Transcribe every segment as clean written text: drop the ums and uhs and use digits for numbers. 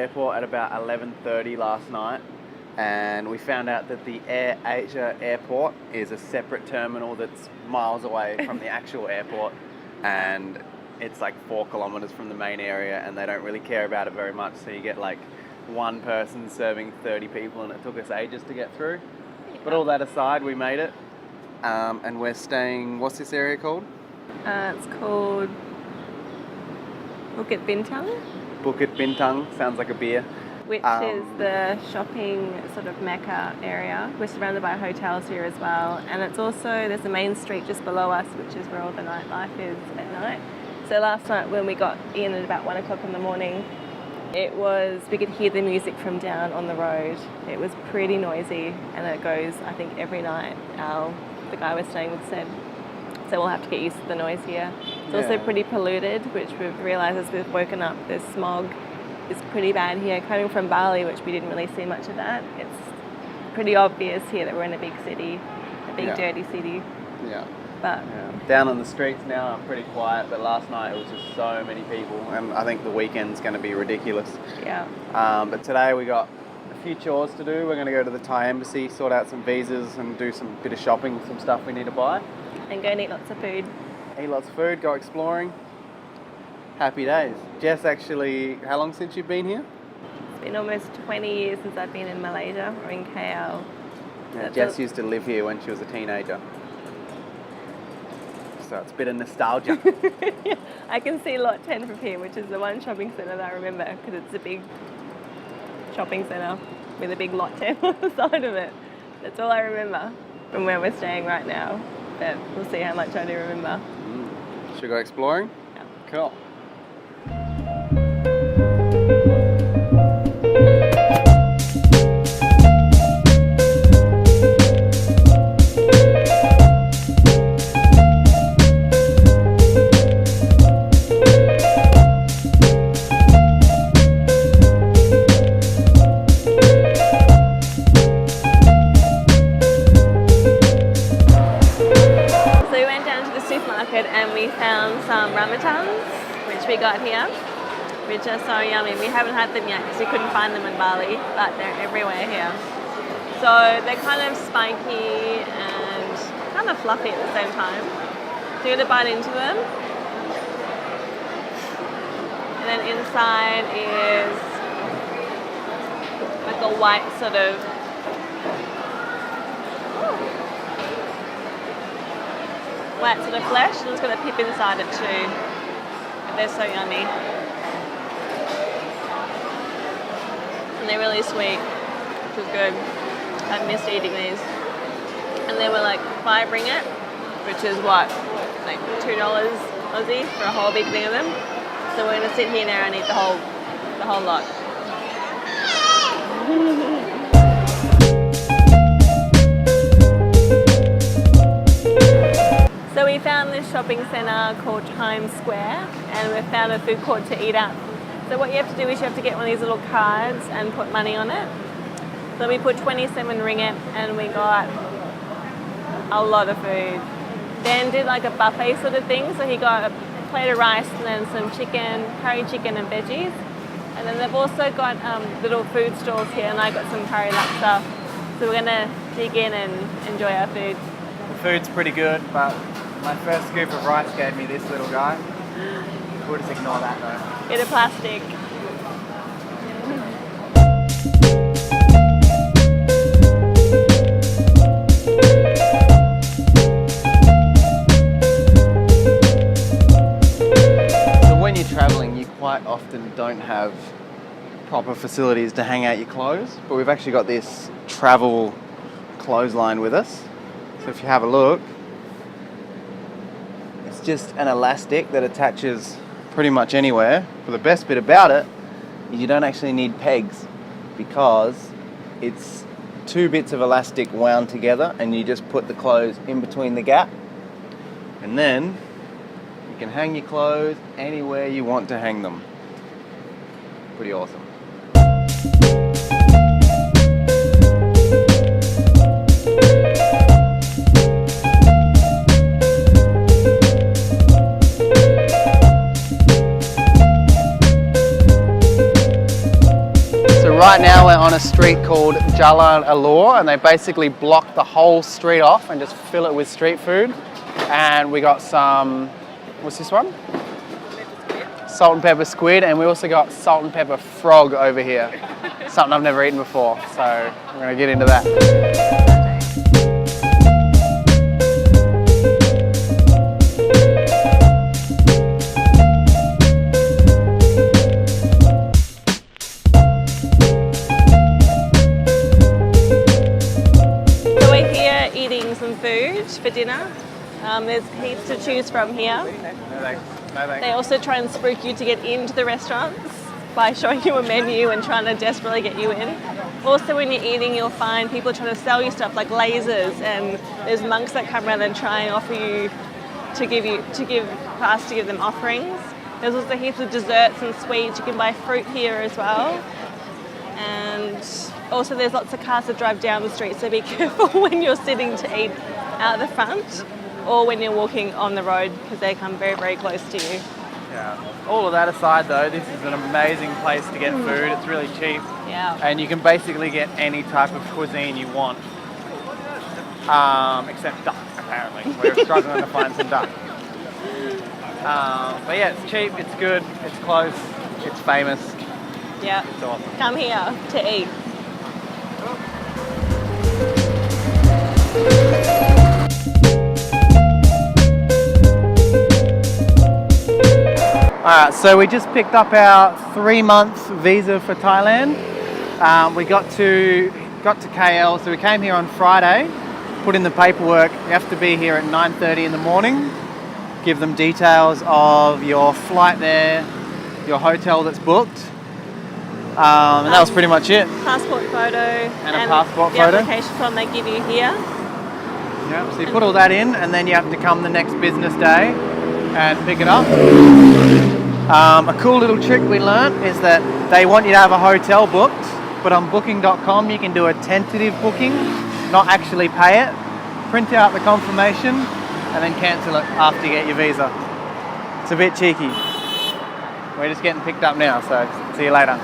airport at about 11:30 last night, and we found out that the Air Asia airport is a separate terminal that's miles away from the actual airport, and it's like 4 kilometers from the main area, and they don't really care about it very much, so you get like one person serving 30 people, and it took us ages to get through. But all that aside, we made it, and we're staying, what's this area called? It's called Bukit Bintang. Bukit Bintang, sounds like a beer. Which is the shopping sort of mecca area. We're surrounded by hotels here as well, and it's also, there's a main street just below us, which is where all the nightlife is at night. So last night when we got in at about 1 o'clock in the morning, we could hear the music from down on the road. It was pretty noisy, and it goes, I think, every night. The guy we're staying with said. So we'll have to get used to the noise here. It's also pretty polluted, which we've realised as we've woken up. There's smog. It's pretty bad here. Coming from Bali, which we didn't really see much of that, it's pretty obvious here that we're in a big city, a big dirty city. Yeah. But down on the streets now are pretty quiet, but last night it was just so many people, and I think the weekend's going to be ridiculous. Yeah. But today we got a few chores to do. We're going to go to the Thai embassy, sort out some visas, and do some bit of shopping, some stuff we need to buy. And go and eat lots of food. Eat lots of food, go exploring. Happy days. Jess, actually, how long since you've been here? It's been almost 20 years since I've been in Malaysia or in KL. Yeah, Jess used to live here when she was a teenager. So it's a bit of nostalgia. I can see Lot 10 from here, which is the one shopping centre that I remember, because it's a big shopping centre with a big Lot 10 on the side of it. That's all I remember from where we're staying right now. But we'll see how much I do remember. Should we go exploring? Yeah. Cool. And we found some ramutans, which we got here, which are so yummy. We haven't had them yet because we couldn't find them in Bali, but they're everywhere here. So they're kind of spiky and kind of fluffy at the same time. So you're going to bite into them. And then inside is like a white sort of flesh, and it's got a pip inside it too. And they're so yummy. And they're really sweet, which is good. I missed eating these. And they were like 5 ringgit, which is what, like $2 Aussie for a whole big thing of them. So we're gonna sit here now and eat the whole lot. So we found this shopping centre called Times Square, and we found a food court to eat at. So what you have to do is you have to get one of these little cards and put money on it. So we put 27 ringgit and we got a lot of food. Dan did like a buffet sort of thing, so he got a plate of rice and then some chicken, curry chicken and veggies. And then they've also got little food stalls here, and I got some curry laksa. So we're gonna dig in and enjoy our food. The food's pretty good, but my first scoop of rice gave me this little guy. We'll just ignore that though. Get a plastic. So when you're travelling, you quite often don't have proper facilities to hang out your clothes, but we've actually got this travel clothesline with us. So if you have a look, it's just an elastic that attaches pretty much anywhere. But the best bit about it is you don't actually need pegs, because it's 2 bits of elastic wound together, and you just put the clothes in between the gap, and then you can hang your clothes anywhere you want to hang them. Pretty awesome. right now we're on a street called Jalan Alor, and they basically block the whole street off and just fill it with street food. And we got some, what's this one? Salt and pepper squid, and we also got salt and pepper frog over here. Something I've never eaten before, so I'm gonna get into that. Some food for dinner. There's heaps to choose from here. No thanks. They also try and spook you to get into the restaurants by showing you a menu and trying to desperately get you in. Also, when you're eating, you'll find people trying to sell you stuff like lasers, and there's monks that come around and try and offer you to give them offerings. There's also heaps of desserts and sweets. You can buy fruit here as well. And also there's lots of cars that drive down the street, so be careful when you're sitting to eat out the front or when you're walking on the road, because they come very, very close to you. Yeah. All of that aside though, this is an amazing place to get food. It's really cheap. Yeah. And you can basically get any type of cuisine you want. Except duck, apparently. We're struggling to find some duck. But yeah, it's cheap, it's good, it's close, it's famous. Yeah. It's awesome. Come here to eat. Alright, so we just picked up our 3-month visa for Thailand. We got to KL, so we came here on Friday, put in the paperwork. You have to be here at 9:30 in the morning. Give them details of your flight there, your hotel that's booked. And that was pretty much it. Passport photo. And a passport photo. The application form they give you here. Yeah, so you put all that in, and then you have to come the next business day and pick it up. A cool little trick we learnt is that they want you to have a hotel booked, but on booking.com you can do a tentative booking, not actually pay it, print out the confirmation, and then cancel it after you get your visa. It's a bit cheeky. We're just getting picked up now, so see you later.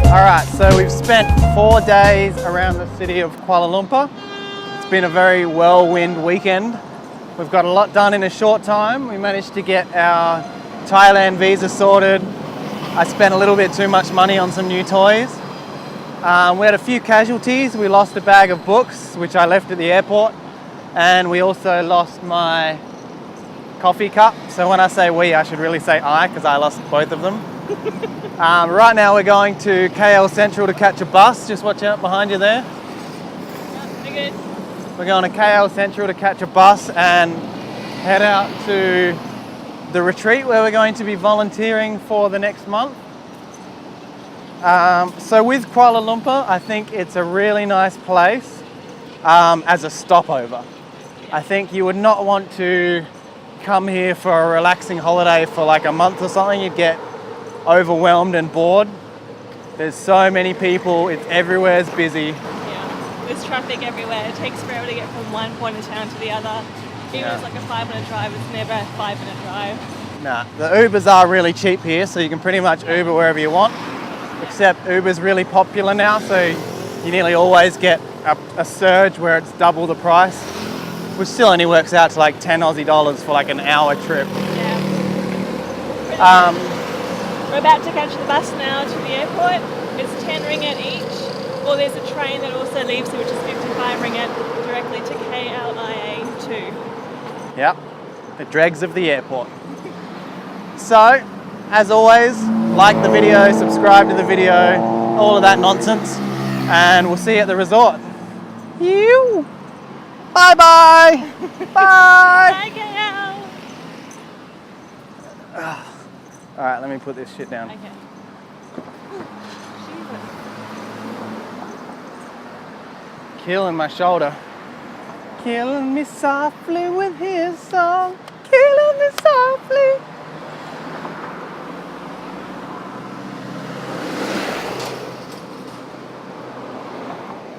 Alright, so we've spent 4 days around the city of Kuala Lumpur. It's been a very whirlwind weekend. We've got a lot done in a short time. We managed to get our Thailand visa sorted. I spent a little bit too much money on some new toys. We had a few casualties. We lost a bag of books, which I left at the airport. And we also lost my coffee cup. So when I say we, I should really say I, because I lost both of them. Right now we're going to KL Central to catch a bus. Just watch out behind you there. Good. We're going to KL Central to catch a bus and head out to the retreat where we're going to be volunteering for the next month. So with Kuala Lumpur, I think it's a really nice place as a stopover. I think you would not want to come here for a relaxing holiday for like a month or something. You'd get overwhelmed and bored. There's so many people, it's everywhere's busy. Yeah, there's traffic everywhere. It takes forever to get from one point of town to the other. Even if it's like a 5-minute drive, it's never a 5-minute drive. Nah, the Ubers are really cheap here, so you can pretty much Uber wherever you want. Except Uber's really popular now, so you nearly always get a surge where it's double the price, which still only works out to like 10 Aussie dollars for like an hour trip. Yeah. We're about to catch the bus now to the airport. It's 10 ringgit each. Or there's a train that also leaves here, which is 55 ringgit, directly to KLIA 2. Yep, the dregs of the airport. So, as always, like the video, subscribe to the video, all of that nonsense, and we'll see you at the resort. You. Bye-bye. Bye. Bye, KL. All right, let me put this shit down. Okay. Killing my shoulder. Killing me softly with his song. Killing me softly.